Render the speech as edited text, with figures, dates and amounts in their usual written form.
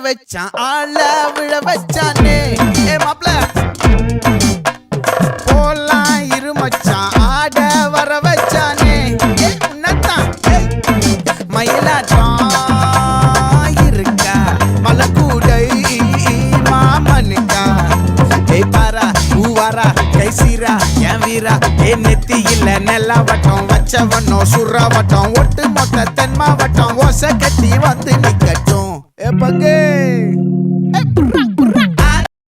வச்சான் ஆள விழ வச்சானே மாப்ள போலாம் இருமச்சான் ஆட வர வச்சானே உன்னத்தான் மயிலாட்டம் இருக்கா மலக்கூடை மாமனுக்கா பாரா பூவாரா கைசீரா என் வீரா நெத்தி இல்ல நெல்லா வட்டம் வச்சவனோ சுறா வட்டம் ஒட்டு மொத்த தென் மாவட்டம் ஓசை கட்டி வந்து நிக்கட்டும் பங்கே